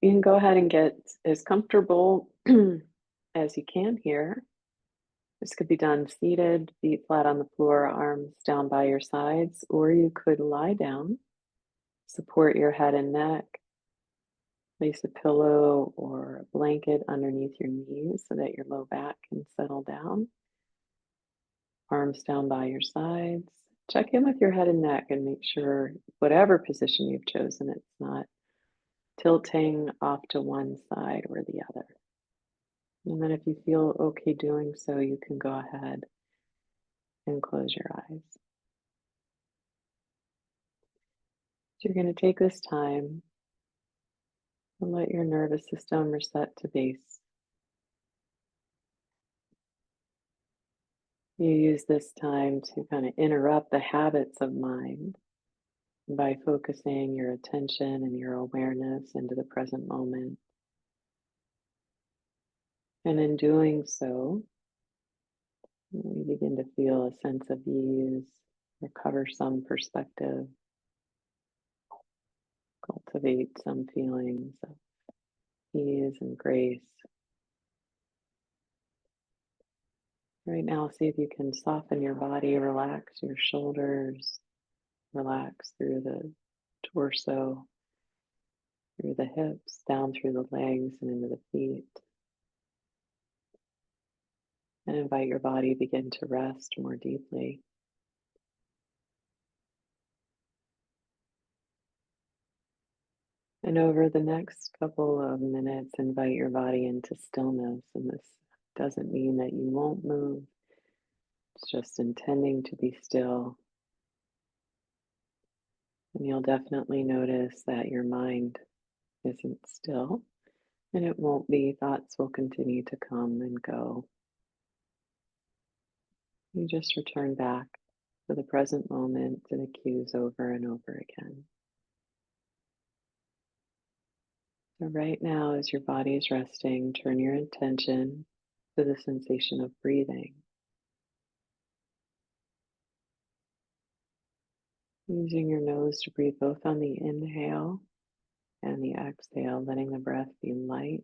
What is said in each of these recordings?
You can go ahead and get as comfortable as you can here. This could be done seated, feet flat on the floor, arms down by your sides, or you could lie down, support your head and neck, place a pillow or a blanket underneath your knees so that your low back can settle down, arms down by your sides. Check in with your head and neck and make sure whatever position you've chosen, it's not tilting off to one side or the other. And then if you feel okay doing so, you can go ahead and close your eyes. So you're going to take this time and let your nervous system reset to base. You use this time to kind of interrupt the habits of mind by focusing your attention and your awareness into the present moment. And in doing so, you begin to feel a sense of ease, recover some perspective, cultivate some feelings of ease and grace. Right now, see if you can soften your body, relax your shoulders, relax through the torso, through the hips, down through the legs and into the feet. And invite your body to begin to rest more deeply. And over the next couple of minutes, invite your body into stillness. And this doesn't mean that you won't move, it's just intending to be still. And you'll definitely notice that your mind isn't still, and it won't be. Thoughts will continue to come and go. You just return back to the present moment to the cues over and over again. So, right now, as your body is resting, turn your attention to the sensation of breathing. Using your nose to breathe both on the inhale and the exhale, letting the breath be light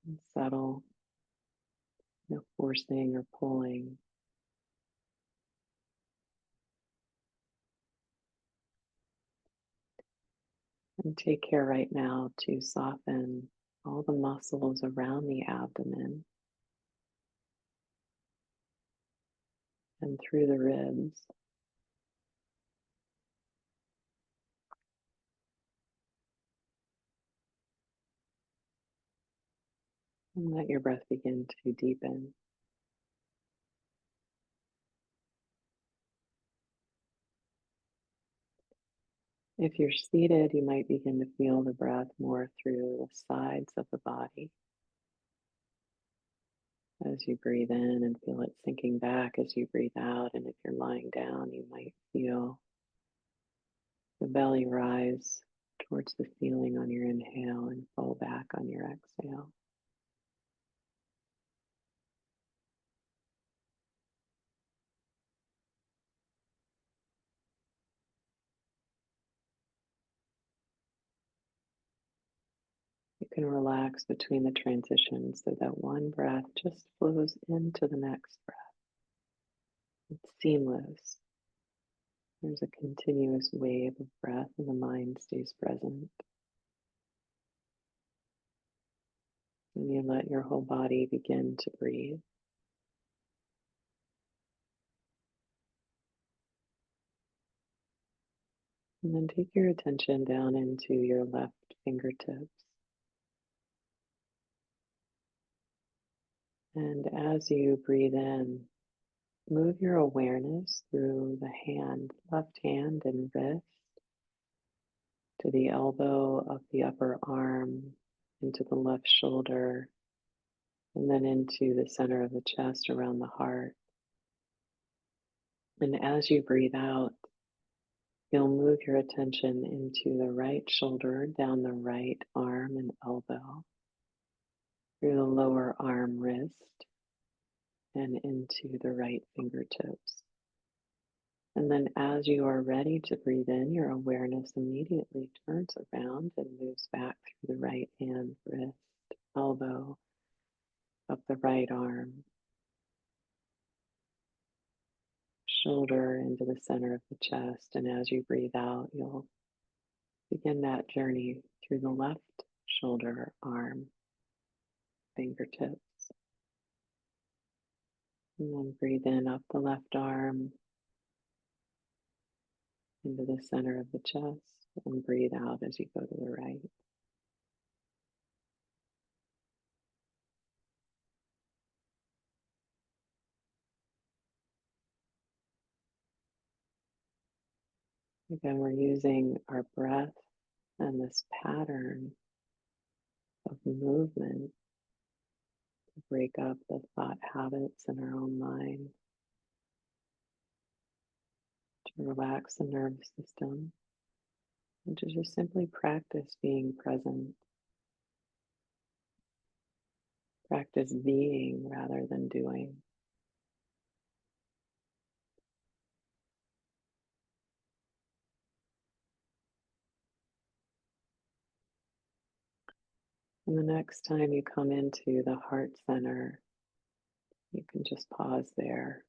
and subtle, no forcing or pulling. And take care right now to soften all the muscles around the abdomen and through the ribs. And let your breath begin to deepen. If you're seated, you might begin to feel the breath more through the sides of the body as you breathe in and feel it sinking back as you breathe out. And if you're lying down, you might feel the belly rise towards the ceiling on your inhale and fall back on your exhale. You can relax between the transitions so that one breath just flows into the next breath. It's seamless. There's a continuous wave of breath and the mind stays present. And you let your whole body begin to breathe. And then take your attention down into your left fingertips. And as you breathe in, move your awareness through the hand, left hand and wrist, to the elbow of the upper arm, into the left shoulder, and then into the center of the chest around the heart. And as you breathe out, you'll move your attention into the right shoulder, down the right arm and elbow, through the lower arm, wrist, and into the right fingertips. And then as you are ready to breathe in, your awareness immediately turns around and moves back through the right hand, wrist, elbow, up the right arm, shoulder into the center of the chest. And as you breathe out, you'll begin that journey through the left shoulder, arm, fingertips. And then breathe in up the left arm into the center of the chest and breathe out as you go to the right. Again, we're using our breath and this pattern of movement to break up the thought habits in our own mind, to relax the nervous system, and to just simply practice being present, practice being rather than doing. And the next time you come into the heart center, you can just pause there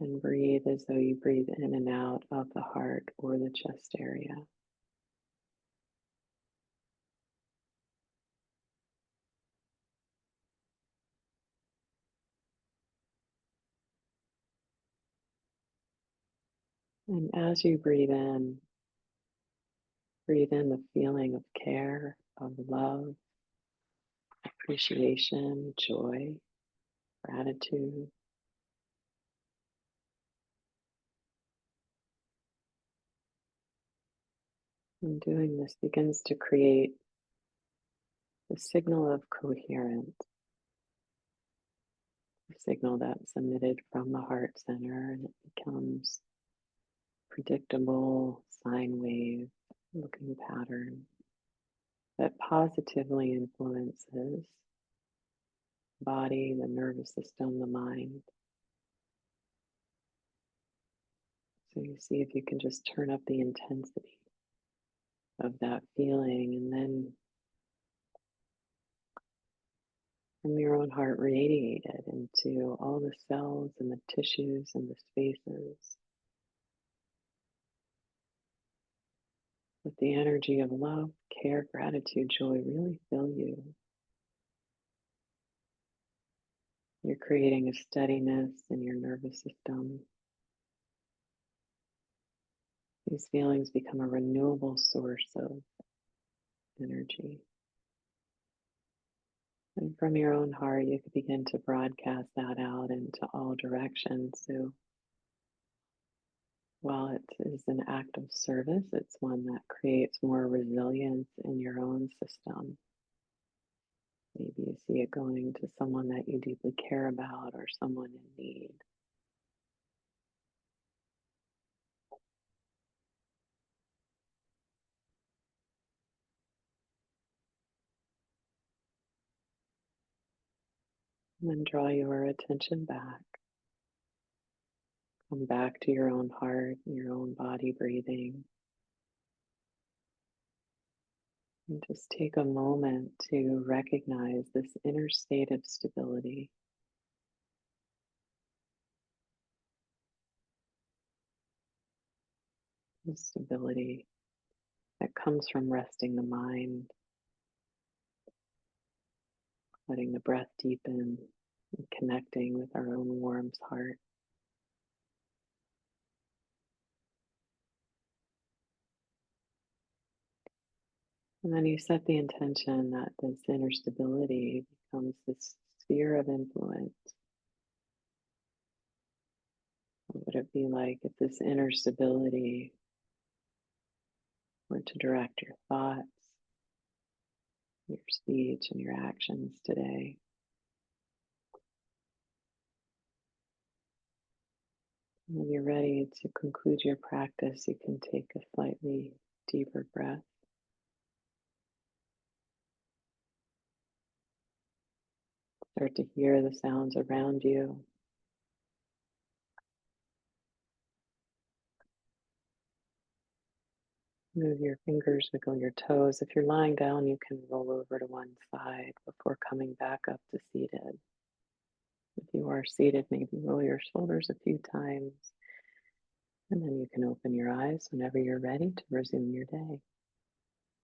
and breathe as though you breathe in and out of the heart or the chest area. And as you breathe in the feeling of care, of love, appreciation, joy, gratitude. And doing this begins to create the signal of coherence, the signal that's emitted from the heart center, and it becomes predictable sine wave looking pattern that positively influences the body, the nervous system, the mind. So you see if you can just turn up the intensity of that feeling, and then from your own heart radiate it into all the cells and the tissues and the spaces. Let the energy of love, care, gratitude, joy really fill you. You're creating a steadiness in your nervous system. These feelings become a renewable source of energy. And from your own heart, you can begin to broadcast that out into all directions. So while it is an act of service, it's one that creates more resilience in your own system. Maybe you see it going to someone that you deeply care about or someone in need. And then draw your attention back. Come back to your own heart, your own body breathing. And just take a moment to recognize this inner state of stability. The stability that comes from resting the mind, letting the breath deepen, and connecting with our own warm heart. And then you set the intention that this inner stability becomes this sphere of influence. What would it be like if this inner stability were to direct your thoughts, your speech, and your actions today? When you're ready to conclude your practice, you can take a slightly deeper breath. Start to hear the sounds around you. Move your fingers, wiggle your toes. If you're lying down, you can roll over to one side before coming back up to seated. If you are seated, maybe roll your shoulders a few times, and then you can open your eyes whenever you're ready to resume your day.